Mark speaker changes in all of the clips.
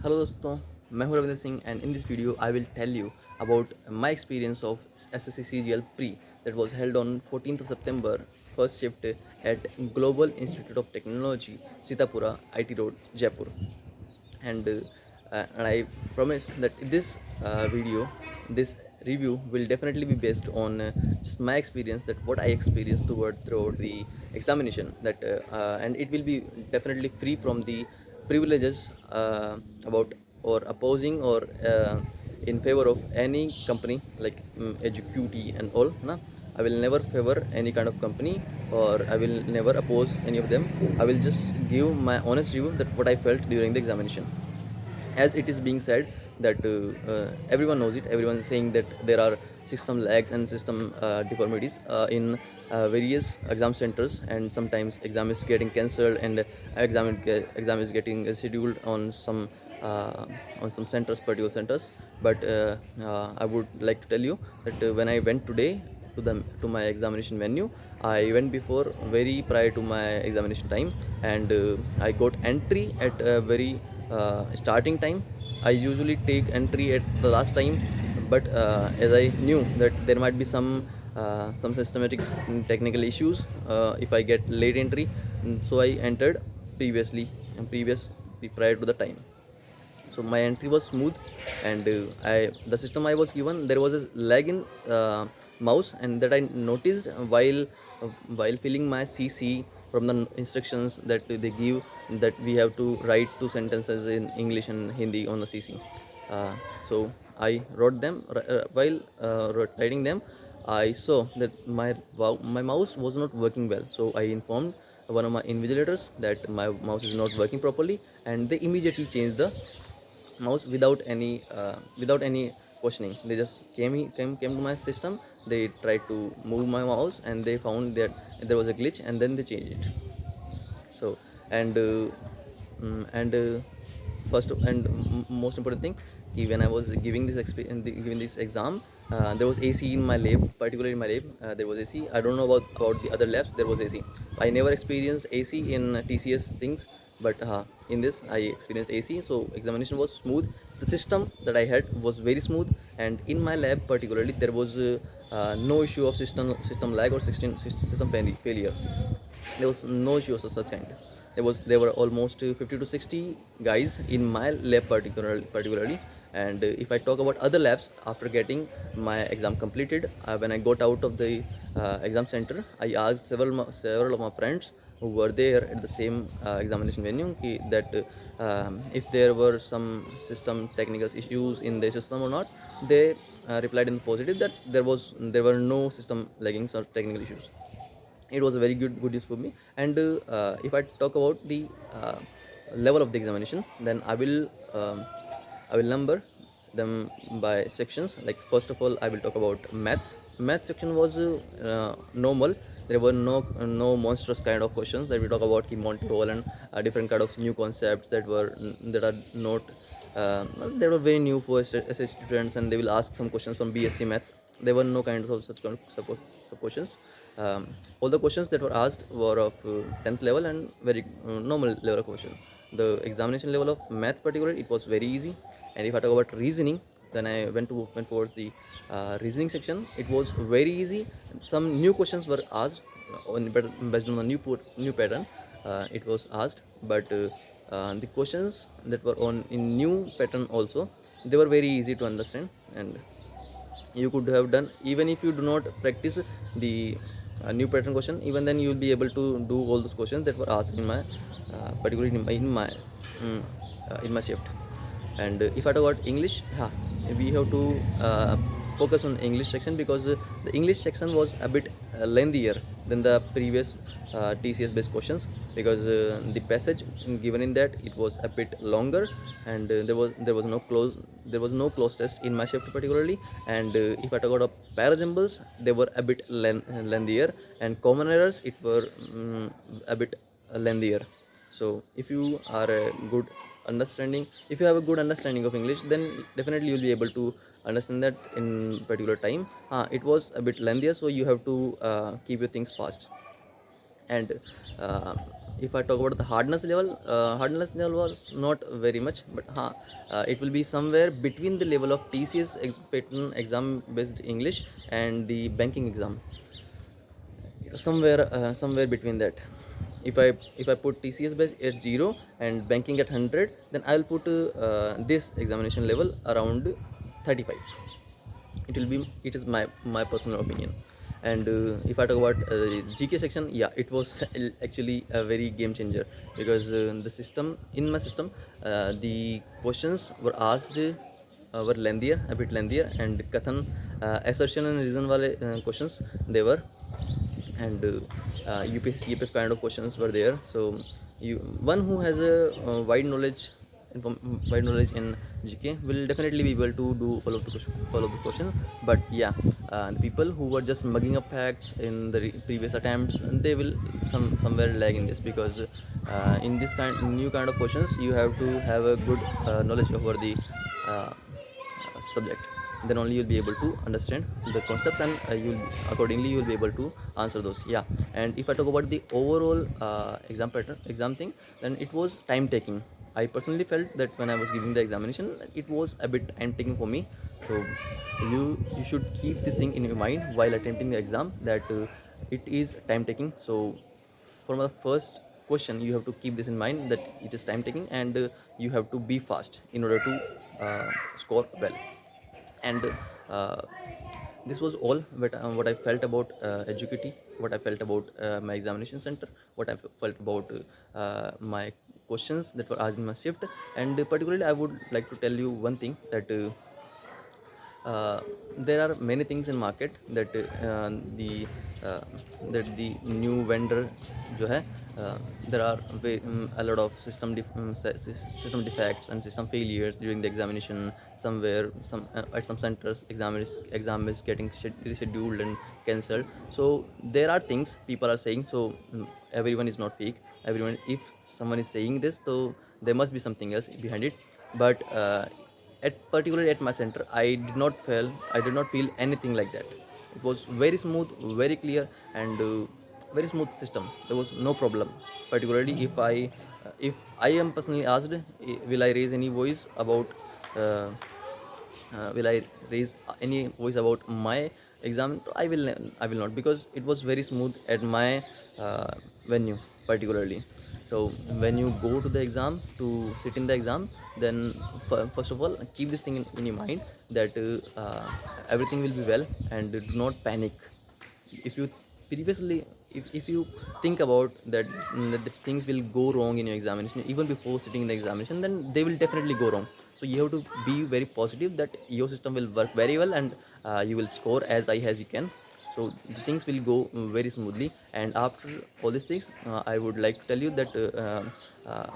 Speaker 1: Hello दोस्तों, मैं हूं Ravindra Singh and in this video I will tell you about my experience of SSC CGL pre that was held on 14th of September, first shift at Global Institute of Technology, Sitapura, IT Road, Jaipur. And I promise that this review will definitely be based on just my experience, that what I experienced throughout the examination, and it will be definitely free from the privileges about or opposing or in favor of any company like educute and all na. I will never favor any kind of company, or I will never oppose any of them. I will just give my honest review, that what I felt during the examination. As it is being said that everyone knows it, everyone is saying that there are system lags and system deformities in various exam centers, and sometimes exam is getting cancelled, and exam is getting scheduled uh, on some centers, particular centers. But I would like to tell you that when I went today to my examination venue, I went before, very prior to my examination time, and I got entry at a very starting time. I usually take entry at the last time, but as I knew that there might be some systematic technical issues if I get late entry, so I entered previously and previous prior to the time. So my entry was smooth, and I the system I was given, there was a lag in mouse, and that I noticed while filling my CC from the instructions that they give, that we have to write two sentences in English and Hindi on the CC. So I wrote them. While writing them, I saw that my mouse was not working well. So I informed one of my invigilators that my mouse is not working properly, and they immediately changed the mouse without any questioning. They just came to my system. They tried to move my mouse, and they found that there was a glitch, and then they changed it. So, and and first and most important thing, when I was giving giving this exam, there was AC in my lab, particularly in my lab. There was AC. I don't know about the other labs. There was AC. I never experienced AC in TCS things, but in this I experienced AC. So examination was smooth. The system that I had was very smooth, and in my lab particularly, there was no issue of system lag or system failure. There was no issues of such kind. There were almost 50 to 60 guys in my lab particularly. And if I talk about other labs, after getting my exam completed, when I got out of the exam center, I asked several of my friends who were there at the same examination venue that if there were some system technical issues in the system or not. They replied in the positive that there were no system laggings or technical issues. It was a very good use for me. And if I talk about the level of the examination, then I will number them by sections. Like, first of all, I will talk about maths section was normal. There were no monstrous kind of questions that we talk about Monty Hall and different kind of new concepts that are not uh, they were very new for SS students, and they will ask some questions from BSc maths. There were no kinds of such kind of questions. All the questions that were asked were of 10th level and very normal level of question. The examination level of math particularly, it was very easy. And if I talk about reasoning, then I went towards the reasoning section. It was very easy. Some new questions were asked based on the new pattern. It was asked, but the questions that were on in new pattern also, they were very easy to understand, and you could have done, even if you do not practice the new pattern question. Even then, you will be able to do all those questions that were asked in my particularly in my shift. And if I talk about English, we have to focus on English section, because the English section was a bit lengthier than the previous TCS based questions, because the passage given in that, it was a bit longer. And there was no close test in my shift particularly. And if I talk about parajamples, they were a bit lengthier, and common errors, it were a bit lengthier. So if you have a good understanding of English, then definitely you'll be able to understand that in particular time. It was a bit lengthier, so you have to keep your things fast. And uh, if I talk about the hardness level was not very much, but it will be somewhere between the level of TCS pattern exam based English and the banking exam, somewhere between that. If I put TCS based at 0 and banking at 100, then I'll put this examination level around 35. It is my personal opinion. And if I talk about GK section, yeah, it was actually a very game changer, because the system in my system, the questions were asked were lengthier, a bit lengthier, and kathan, assertion and reason wale questions they were, and UPSC CPF kind of questions were there. So you one who has a wide knowledge in GK will definitely be able to do all of the questions. But yeah, the people who were just mugging up facts in the previous attempts, they will somewhere lag in this, because in this new kind of questions you have to have a good knowledge over the uh, subject. Then only you'll be able to understand the concepts, and you'll accordingly you'll be able to answer those. Yeah. And if I talk about the overall exam pattern, exam thing, then it was time taking. I personally felt that when I was giving the examination, it was a bit time taking for me. So you should keep this thing in your mind while attempting the exam, that it is time taking. So for the first question, you have to keep this in mind, that it is time taking, and you have to be fast in order to score well. And uh, this was all what I felt about educati, what I felt about my examination center, what I felt about my questions that were asked in my shift. And particularly I would like to tell you one thing, that uh, there are many things in market that the uh, the new vendor जो है, there are a lot of system defects and system failures during the examination. Somewhere, at some centers, exam is getting rescheduled and cancelled. So there are things people are saying. So everyone is not fake. Everyone, if someone is saying this, so there must be something else behind it. But particularly at my center, I did not feel anything like that. It was very smooth, very clear, and very smooth system. There was no problem. Particularly if I am personally asked, will I raise any voice about uh, will I raise any voice about my exam? I will not, because it was very smooth at my venue particularly. So when you go to the exam to sit in the exam, then first of all, keep this thing in your mind, that everything will be well, and do not panic. If you previously if you think about that, that the things will go wrong in your examination even before sitting in the examination, then they will definitely go wrong. So you have to be very positive that your system will work very well, and you will score as high as you can. So the things will go very smoothly. And after all these things, I would like to tell you that uh,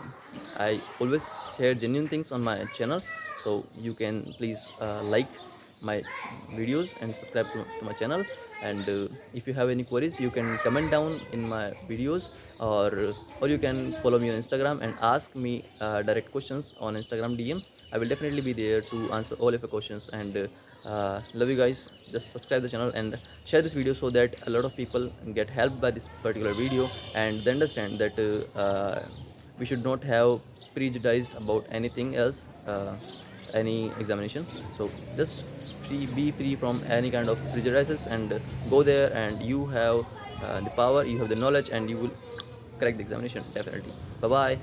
Speaker 1: I always share genuine things on my channel. So you can please like my videos and subscribe to my channel. And if you have any queries, you can comment down in my videos, or you can follow me on Instagram and ask me direct questions on Instagram DM. I will definitely be there to answer all of your questions. And love you guys. Just subscribe the channel and share this video, so that a lot of people get helped by this particular video, and they understand that we should not have prejudiced about anything else, any examination. So just be free from any kind of prejudices, and go there, and you have the power, you have the knowledge, and you will crack the examination definitely. Bye bye.